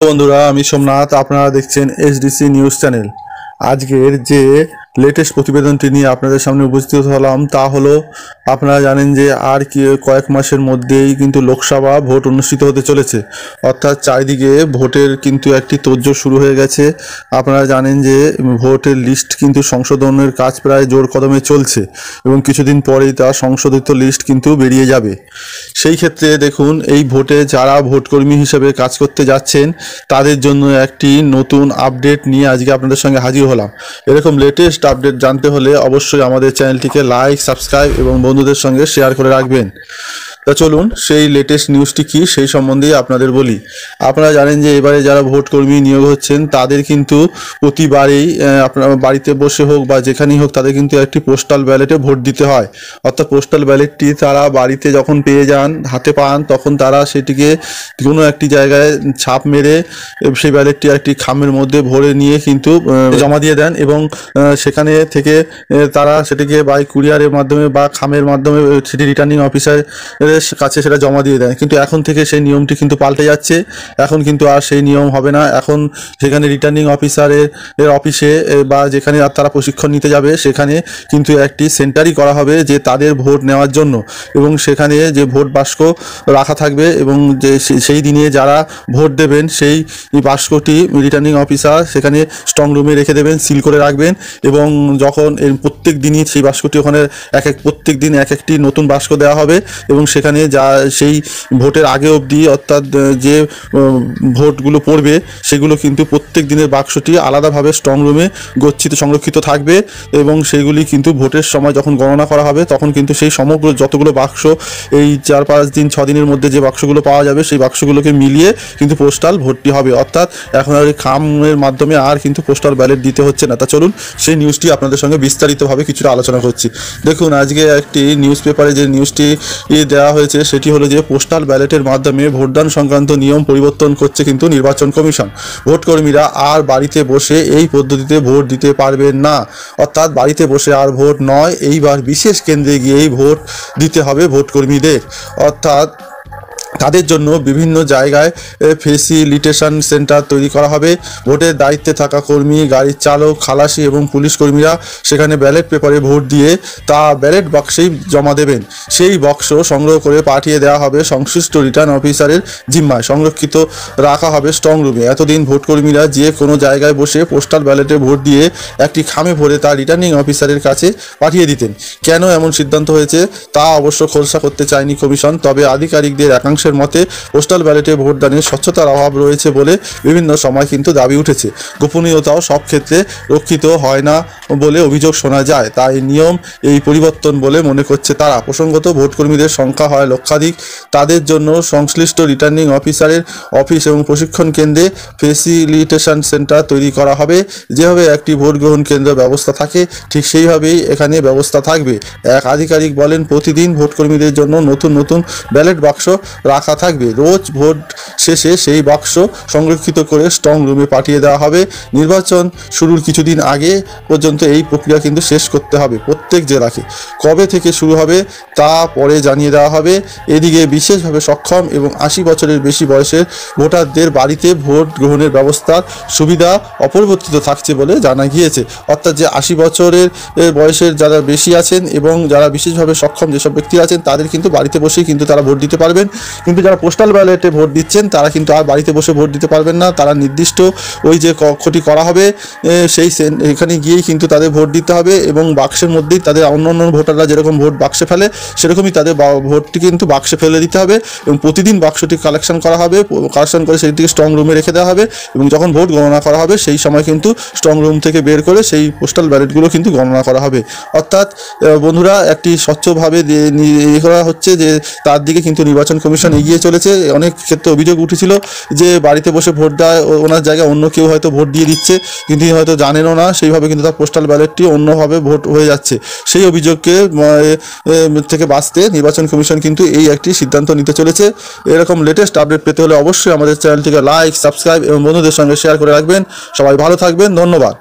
বন্ধুরা, আমি সোমনাথ। আপনারা দেখছেন এসডিসি নিউজ চ্যানেল। আজকের যে লেটেস্ট প্রতিবেদনটি নিয়ে আপনাদের সামনে উপস্থিত হলাম তা হলো, আপনারা জানেন যে আর কি কয়েক মাসের মধ্যেই কিন্তু লোকসভা ভোট অনুষ্ঠিত হতে চলেছে। অর্থাৎ চারিদিকে ভোটের কিন্তু একটি তোড়জোড় শুরু হয়ে গেছে। আপনারা জানেন যে ভোটের লিস্ট কিন্তু সংশোধনের কাজ প্রায় জোর কদমে চলছে এবং কিছুদিন পরেই তা সংশোধিত লিস্ট কিন্তু বেরিয়ে যাবে। সেই ক্ষেত্রে দেখুন, এই ভোটে যারা ভোটকর্মী হিসেবে কাজ করতে যাচ্ছেন তাদের জন্য একটি নতুন আপডেট নিয়ে আজকে আপনাদের সঙ্গে হাজির হলাম। এরকম লেটেস্ট আপডেট জানতে হলে অবশ্যই আমাদের চ্যানেলটিকে লাইক, সাবস্ক্রাইব এবং বন্ধুদের সঙ্গে শেয়ার করে রাখবেন। তা চলুন সেই লেটেস্ট নিউজটি কি সেই সম্বন্ধেই আপনাদের বলি। আপনারা জানেন যে এবারে যারা ভোটকর্মী নিয়োগ হচ্ছেন তাদের কিন্তু প্রতিবারেই আপনার বাড়িতে বসে হোক বা যেখানেই হোক তাদের কিন্তু একটি পোস্টাল ব্যালটে ভোট দিতে হয়। অর্থাৎ পোস্টাল ব্যালটটি তারা বাড়িতে যখন পেয়ে যান, হাতে পান, তখন তারা সেটিকে কোনো একটি জায়গায় ছাপ মেরে সেই ব্যালটটি একটি খামের মধ্যে ভরে নিয়ে কিন্তু জমা দিয়ে দেন এবং সেখানে থেকে তারা সেটিকে বাই কুরিয়ারের মাধ্যমে বা খামের মাধ্যমে সেটি রিটার্নিং অফিসারের কাছে সেটা জমা দিয়ে দেন। কিন্তু এখন থেকে সেই নিয়মটি কিন্তু পাল্টে যাচ্ছে। এখন কিন্তু আর সেই নিয়ম হবে না। এখন সেখানে রিটার্নিং অফিসারের অফিসে বা যেখানে তারা প্রশিক্ষণ নিতে যাবে সেখানে কিন্তু একটি সেন্টারই করা হবে যে তাদের ভোট নেওয়ার জন্য, এবং সেখানে যে ভোট বাক্স রাখা থাকবে এবং যে সেই দিনে যারা ভোট দেবেন সেই বাক্সটি রিটার্নিং অফিসার সেখানে স্ট্রং রুমে রেখে দেবেন, সিল করে রাখবেন এবং যখন প্রত্যেক দিনই সেই বাক্সটি ওখানে প্রত্যেক দিন এক একটি নতুন বাক্স দেওয়া হবে এবং সেখানে যা সেই ভোটের আগে অবধি অর্থাৎ যে ভোটগুলো পড়বে সেগুলো কিন্তু প্রত্যেক দিনের বাক্সটি আলাদাভাবে স্ট্রং রুমে গচ্ছিত সংরক্ষিত থাকবে এবং সেগুলি কিন্তু ভোটের সময় যখন গণনা করা হবে তখন কিন্তু সেই সমগ্র যতগুলো বাক্স এই 4-5 দিন 6 দিনের মধ্যে যে বাক্সগুলো পাওয়া যাবে সেই বাক্সগুলোকে মিলিয়ে কিন্তু পোস্টাল ভোটটি হবে। অর্থাৎ এখন আর খামের মাধ্যমে আর কিন্তু পোস্টাল ব্যালট দিতে হচ্ছে না। তা চলুন সেই নিউজটি আপনাদের সঙ্গে বিস্তারিতভাবে কিছুটা আলোচনা করছি। দেখুন, আজকে একটি নিউজ পেপারে যে নিউজটি দেওয়া হয়েছে সেটি হলো যে পোস্টাল ব্যালটের মাধ্যমে ভোটদান সংক্রান্ত নিয়ম পরিবর্তন করছে কিন্তু নির্বাচন কমিশন। ভোটকর্মীরা আর বাড়িতে বসে এই পদ্ধতিতে ভোট দিতে পারবেন না। অর্থাৎ বাড়িতে বসে আর ভোট নয়, এইবার বিশেষ কেন্দ্রে গিয়েই ভোট দিতে হবে ভোটকর্মীদের। অর্থাৎ তাদের জন্য বিভিন্ন জায়গায় ফেসিলিটেশন সেন্টার তৈরি করা হবে। ভোটের দায়িত্বে থাকা কর্মী, গাড়ির চালক, খালাসি এবং পুলিশ কর্মীরা সেখানে ব্যালট পেপারে ভোট দিয়ে তা ব্যালট বক্সেই জমা দেবেন। সেই বক্স সংগ্রহ করে পাঠিয়ে দেওয়া হবে সংশ্লিষ্ট রিটার্ন অফিসারের জিম্মায়, সংরক্ষিত রাখা হবে স্ট্রং রুমে। এতদিন ভোটকর্মীরা যে কোনো জায়গায় বসে পোস্টাল ব্যালটে ভোট দিয়ে একটি খামে ভরে তা রিটার্নিং অফিসারের কাছে পাঠিয়ে দিতেন। কেন এমন সিদ্ধান্ত হয়েছে তা অবশ্য খোলসা করতে চায়নি কমিশন। তবে আধিকারিকদের একাংশের মতে পোস্টাল ব্যালটে ভোটদানের স্বচ্ছতার অভাব রয়েছে বলে বিভিন্ন সময় কিন্তু দাবি উঠেছে। গোপনীয়তাও সব ক্ষেত্রে রক্ষিত হয় না বলে অভিযোগ শোনা যায়। তাই নিয়ম এই পরিবর্তন বলে মনে করছে তারা। প্রসঙ্গত, ভোটকর্মীদের সংখ্যা হয় লক্ষাধিক। তাদের জন্য সংশ্লিষ্ট রিটার্নিং অফিসারের অফিস এবং প্রশিক্ষণ কেন্দ্রে ফেসিলিটেশন সেন্টার তৈরি করা হবে। যেভাবে একটি ভোট গ্রহণ কেন্দ্র ব্যবস্থা থাকে ঠিক সেইভাবেই এখানে ব্যবস্থা থাকবে। এক আধিকারিক বলেন, প্রতিদিন ভোটকর্মীদের জন্য নতুন নতুন ব্যালট বাক্স রাখা থাকবে। রোজ ভোট শেষে সেই বাক্স সংরক্ষিত করে স্ট্রং রুমে পাঠিয়ে দেওয়া হবে। নির্বাচন শুরুর কিছুদিন আগে পর্যন্ত এই প্রক্রিয়া কিন্তু শেষ করতে হবে প্রত্যেক জেলাকে। কবে থেকে শুরু হবে তা পরে জানিয়ে দেওয়া হবে। এদিকে বিশেষভাবে সক্ষম এবং 80 বছরের বেশি বয়সের ভোটারদের বাড়িতে ভোট গ্রহণের ব্যবস্থার সুবিধা অপরিবর্তিত থাকছে বলে জানা গিয়েছে। অর্থাৎ যে 80 বছরের বয়সের যারা বেশি আছেন এবং যারা বিশেষভাবে সক্ষম যেসব ব্যক্তি আছেন তাদের কিন্তু বাড়িতে বসেই কিন্তু তারা ভোট দিতে পারবেন। কিন্তু যারা পোস্টাল ব্যালটে ভোট দিচ্ছেন তারা কিন্তু আর বাড়িতে বসে ভোট দিতে পারবেন না। তারা নির্দিষ্ট ওই যে কক্ষটি করা হবে সেই এখানে গিয়েই কিন্তু তাদের ভোট দিতে হবে এবং বাক্সের মধ্যেই তাদের অন্য ভোটাররা যেরকম ভোট বাক্সে ফেলে সেরকমই তাদের ভোটটি কিন্তু বাক্সে ফেলে দিতে হবে এবং প্রতিদিন বাক্সটি কালেকশন করা হবে। কালেকশন করে সেটিকে স্ট্রং রুমে রেখে দেওয়া হবে এবং যখন ভোট গণনা করা হবে সেই সময় কিন্তু স্ট্রং রুম থেকে বের করে সেই পোস্টাল ব্যালটগুলো কিন্তু গণনা করা হবে। অর্থাৎ বন্ধুরা, একটি স্বচ্ছভাবে করা হচ্ছে যে তার দিকে কিন্তু নির্বাচন কমিশন এগিয়ে চলেছে। অনেক ক্ষেত্রে অভিযোগ উঠেছিল যে বাড়িতে বসে ভোট দেয় ওনার জায়গায় অন্য কেউ হয়তো ভোট দিয়ে দিচ্ছে, কিন্তু হয়তো জানেনও না, সেইভাবে কিন্তু তার পোস্টাল ব্যালটটি অন্যভাবে ভোট হয়ে যাচ্ছে। সেই অভিযোগকে থেকে বাঁচতে নির্বাচন কমিশন কিন্তু এই একটি সিদ্ধান্ত নিতে চলেছে। এরকম লেটেস্ট আপডেট পেতে হলে অবশ্যই আমাদের চ্যানেলটিকে লাইক, সাবস্ক্রাইব এবং বন্ধুদের সঙ্গে শেয়ার করে রাখবেন। সবাই ভালো থাকবেন। ধন্যবাদ।